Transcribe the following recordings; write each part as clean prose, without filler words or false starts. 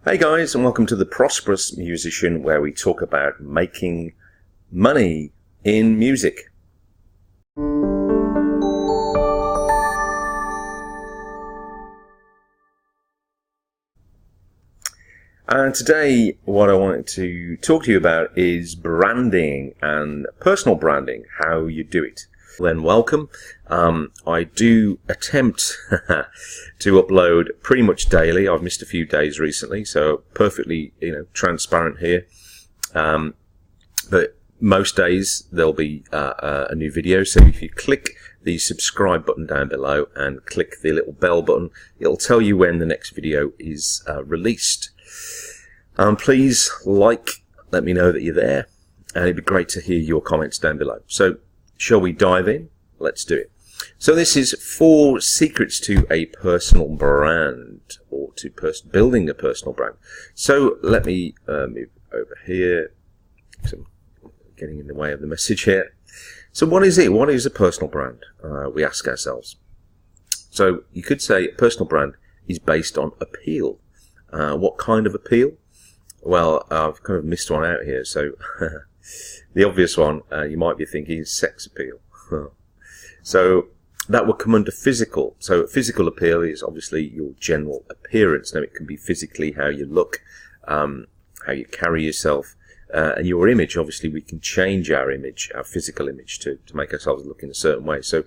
Hey guys, and welcome to The Prosperous Musician, where we talk about making money in music. And today what I wanted to talk to you about is branding and personal branding, how you do it. Then welcome. I do attempt to upload pretty much daily. I've missed a few days recently, so perfectly transparent here. But most days there'll be a new video. So if you click the subscribe button down below and click the little bell button, it'll tell you when the next video is released. Please let me know that you're there, and it'd be great to hear your comments down below. So shall we dive in? Let's do it. So this is 4 secrets to a personal brand, or to building a personal brand. So let me move over here. So I'm getting in the way of the message here. So what is it? What is a personal brand? We ask ourselves. So you could say a personal brand is based on appeal. What kind of appeal? Well, I've kind of missed one out here. So the obvious one you might be thinking is sex appeal. So that would come under physical. So physical appeal is obviously your general appearance. Now it can be physically how you look, how you carry yourself, and your image. Obviously we can change our image, our physical image, to make ourselves look in a certain way. So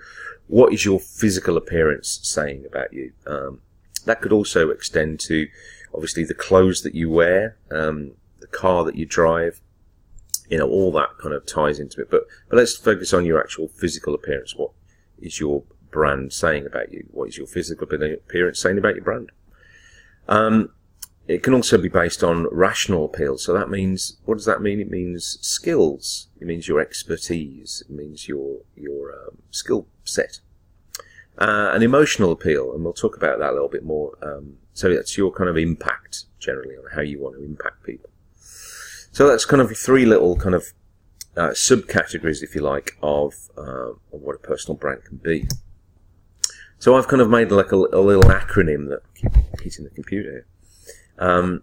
what is your physical appearance saying about you? That could also extend to obviously the clothes that you wear, the car that you drive. All that kind of ties into it. But let's focus on your actual physical appearance. What is your brand saying about you? What is your physical appearance saying about your brand? It can also be based on rational appeal. So that means, what does that mean? It means skills. It means your expertise. It means your skill set. An emotional appeal, and we'll talk about that a little bit more. So that's your kind of impact, generally, on how you want to impact people. So that's kind of 3 little kind of subcategories, if you like, of what a personal brand can be. So I've kind of made like a little acronym that I keep hitting the computer here.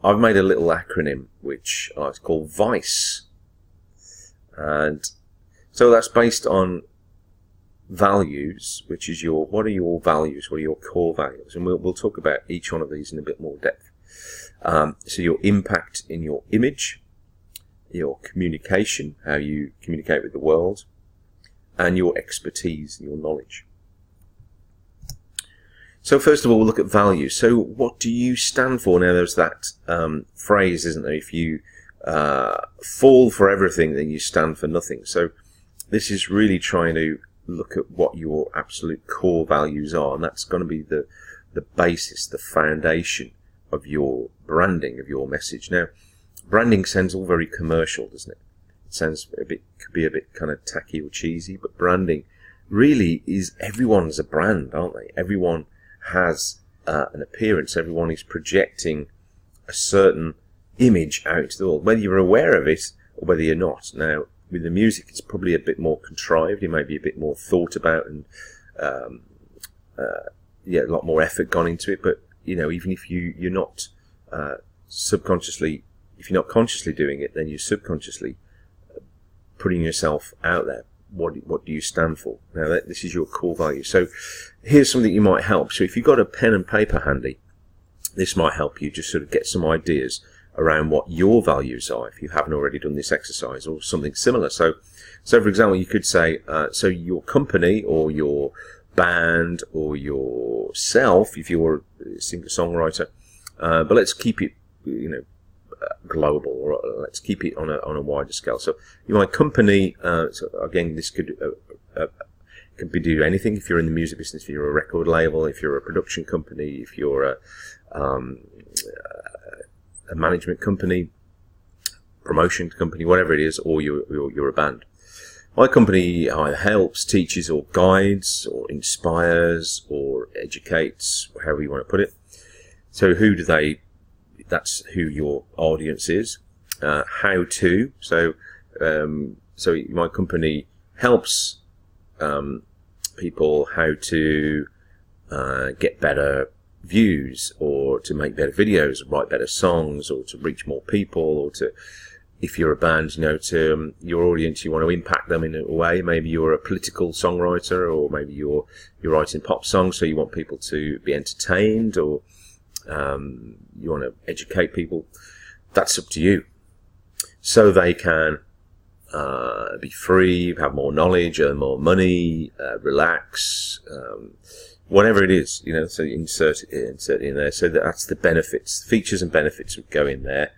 I've made a little acronym which I call VICE, and so that's based on values, which is what are your values? What are your core values? And we'll talk about each one of these in a bit more depth. So your impact in your image, your communication, how you communicate with the world, and your expertise, your knowledge. So first of all, we'll look at values. So what do you stand for? Now there's that phrase, isn't there? If you fall for everything, then you stand for nothing. So this is really trying to look at what your absolute core values are, and that's going to be the basis, the foundation of your branding, of your message. Now, branding sounds all very commercial, doesn't it? It sounds could be a bit kind of tacky or cheesy, but branding really is, everyone's a brand, aren't they? Everyone has an appearance. Everyone is projecting a certain image out into the world, whether you're aware of it or whether you're not. Now, with the music, it's probably a bit more contrived. It may be a bit more thought about, and a lot more effort gone into it. But even if you're not subconsciously, if you're not consciously doing it, then you're subconsciously putting yourself out there. What do you stand for? Now, this is your core value. So here's something that you might help. So if you've got a pen and paper handy, this might help you just sort of get some ideas around what your values are, if you haven't already done this exercise, or something similar. So for example, you could say, so your company or your band or yourself, if you're a singer-songwriter, but let's keep it, global, or let's keep it on a wider scale. So my company, so again, this could be do anything. If you're in the music business, if you're a record label, if you're a production company, if you're a management company, promotion company, whatever it is, or you're a band. My company either helps, teaches, or guides, or inspires, or educates, however you want to put it. So that's who your audience is. How to, so my company helps people how to get better views, or to make better videos, write better songs, or to reach more people, or to, if you're a band, to your audience, you want to impact them in a way. Maybe you're a political songwriter, or maybe you're writing pop songs, so you want people to be entertained, or you want to educate people. That's up to you. So they can be free, have more knowledge, earn more money, relax, whatever it is, so insert it in there. So that's the benefits, features and benefits would go in there.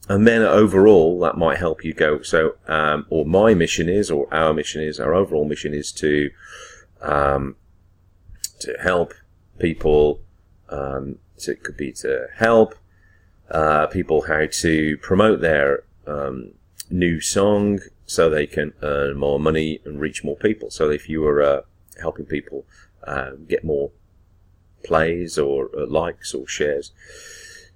And then overall, that might help you go. So, or my mission is, or our mission is, our overall mission is to help people. So it could be to help people how to promote their new song, so they can earn more money and reach more people. So if you were helping people get more plays, or likes, or shares,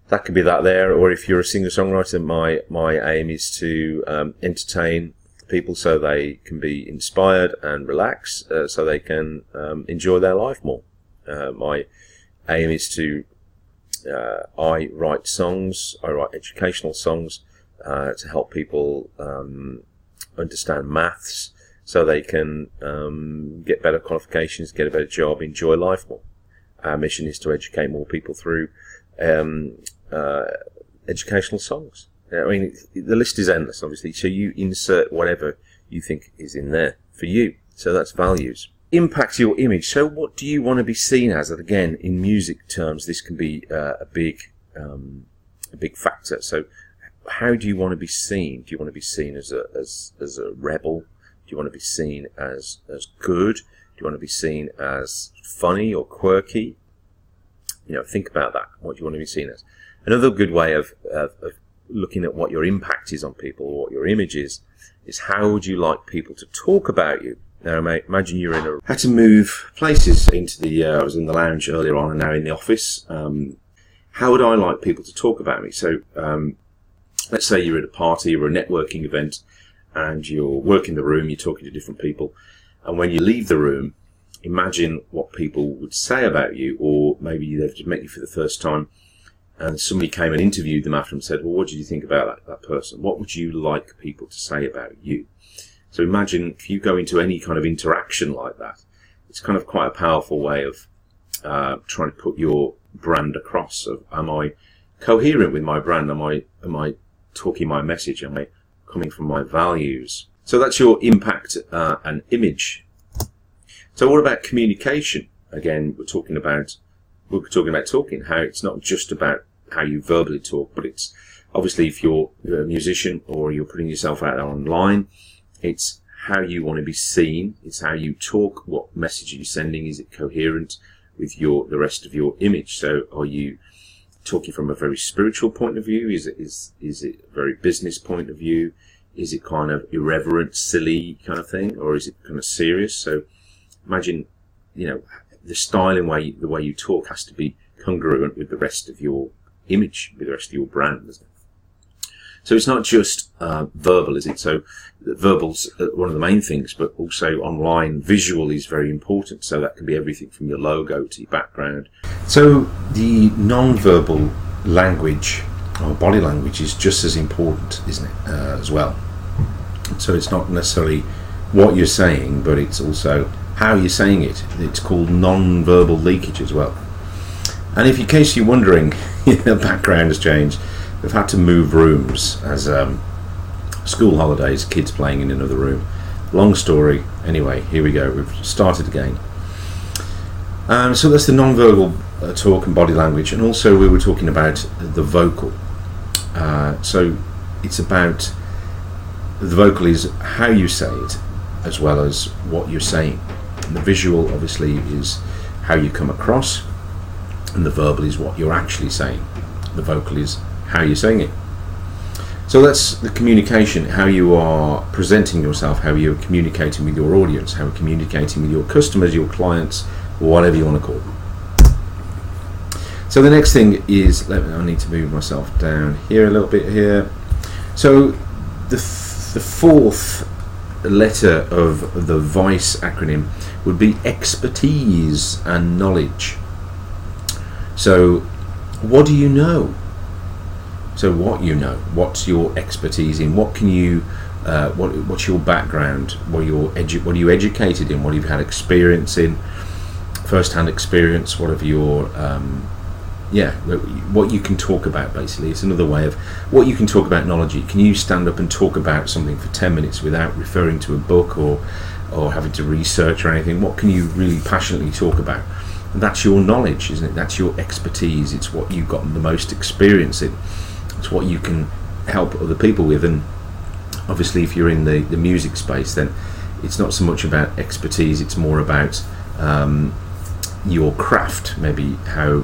that could be that there. Or if you're a singer-songwriter, my aim is to entertain people so they can be inspired and relax, so they can enjoy their life more. My aim is to I write songs, I write educational songs to help people understand maths, so they can get better qualifications, get a better job, enjoy life more. Our mission is to educate more people through educational songs. I mean, the list is endless, obviously, so you insert whatever you think is in there for you. So that's values. Impact your image. So what do you want to be seen as? And again, in music terms, this can be a big factor. So how do you want to be seen? Do you want to be seen as a rebel? Do you want to be seen as good? Do you want to be seen as funny or quirky? Think about that. What do you want to be seen as? Another good way of looking at what your impact is on people, or what your image is how would you like people to talk about you? Now, imagine you're had to move places into I was in the lounge earlier on, and now in the office. How would I like people to talk about me? So, let's say you're at a party or a networking event, and you're working the room, you're talking to different people, and when you leave the room, imagine what people would say about you. Or maybe they've just met you for the first time, and somebody came and interviewed them after and said, well, what did you think about that person? What would you like people to say about you? So imagine if you go into any kind of interaction like that, it's kind of quite a powerful way of trying to put your brand across. Am I coherent with my brand? Am I talking my message? Am I coming from my values? So that's your impact and image. So what about communication? Again, we're talking about talking, how it's not just about how you verbally talk, but it's obviously, if you're a musician or you're putting yourself out there online, it's how you want to be seen. It's how you talk. What message are you sending? Is it coherent with the rest of your image? So are you talking from a very spiritual point of view? Is it a very business point of view? Is it kind of irreverent, silly kind of thing? Or is it kind of serious? So imagine, the style and the way you talk has to be congruent with the rest of your image, with the rest of your brand, isn't it? So it's not just verbal, is it? So verbal's one of the main things, but also online, visual is very important. So that can be everything from your logo to your background. So the non-verbal language, or body language, is just as important, isn't it, as well? So it's not necessarily what you're saying, but it's also how you're saying it. It's called non-verbal leakage as well. And in case you're wondering, the background has changed. We've had to move rooms as school holidays, kids playing in another room. Long story. Anyway, here we go. We've started again. So that's the non-verbal talk and body language. And also we were talking about the vocal. So it's about, the vocal is how you say it as well as what you're saying. And the visual obviously is how you come across, and the verbal is what you're actually saying. The vocal is how you're saying it. So that's the communication, how you are presenting yourself, how you're communicating with your audience, how you're communicating with your customers, your clients, or whatever you want to call them. So the next thing is, I need to move myself down here a little bit here. So the fourth letter of the VICE acronym would be expertise and knowledge. So what do you know? So what you know, what's your expertise in, what can you, what's your background, what are you educated in, what have you had experience in, first-hand experience, what have your, what you can talk about basically. It's another way of what you can talk about knowledge. Can you stand up and talk about something for 10 minutes without referring to a book or having to research or anything? What can you really passionately talk about? And that's your knowledge, isn't it? That's your expertise. It's what you've got the most experience in. It's what you can help other people with. And obviously if you're in the music space, then it's not so much about expertise, it's more about your craft, maybe how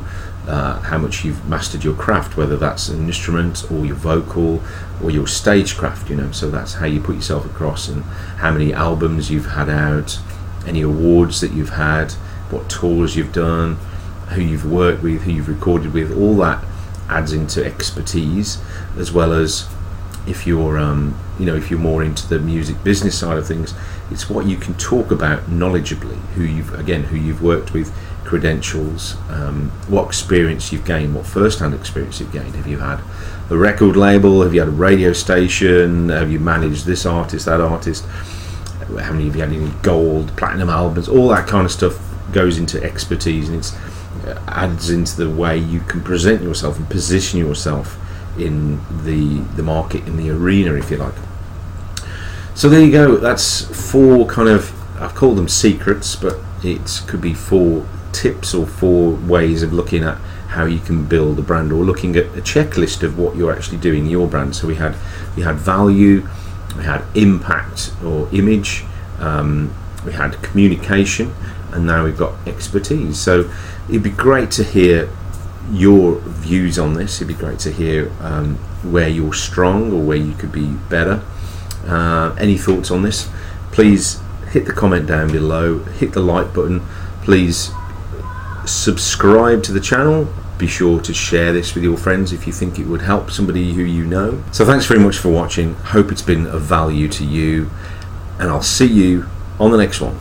much you've mastered your craft, whether that's an instrument or your vocal or your stagecraft, so that's how you put yourself across, and how many albums you've had out, any awards that you've had, what tours you've done, who you've worked with, who you've recorded with. All that adds into expertise, as well as if you're if you're more into the music business side of things, it's what you can talk about knowledgeably, who you've worked with, credentials, what experience you've gained, what first-hand experience you've gained. Have you had a record label? Have you had a radio station? Have you managed this artist, that artist? How many have you had any gold, platinum albums? All that kind of stuff goes into expertise, and it adds into the way you can present yourself and position yourself in the market, in the arena, if you like. So there you go. That's 4 kind of, I've called them secrets, but it could be 4 tips or 4 ways of looking at how you can build a brand, or looking at a checklist of what you're actually doing in your brand. So we had value, we had impact or image, we had communication, and now we've got expertise. So it'd be great to hear your views on this. It'd be great to hear where you're strong or where you could be better. Any thoughts on this? Please hit the comment down below, hit the like button, please subscribe to the channel. Be sure to share this with your friends if you think it would help somebody who you know. So thanks very much for watching. Hope it's been of value to you, and I'll see you on the next one.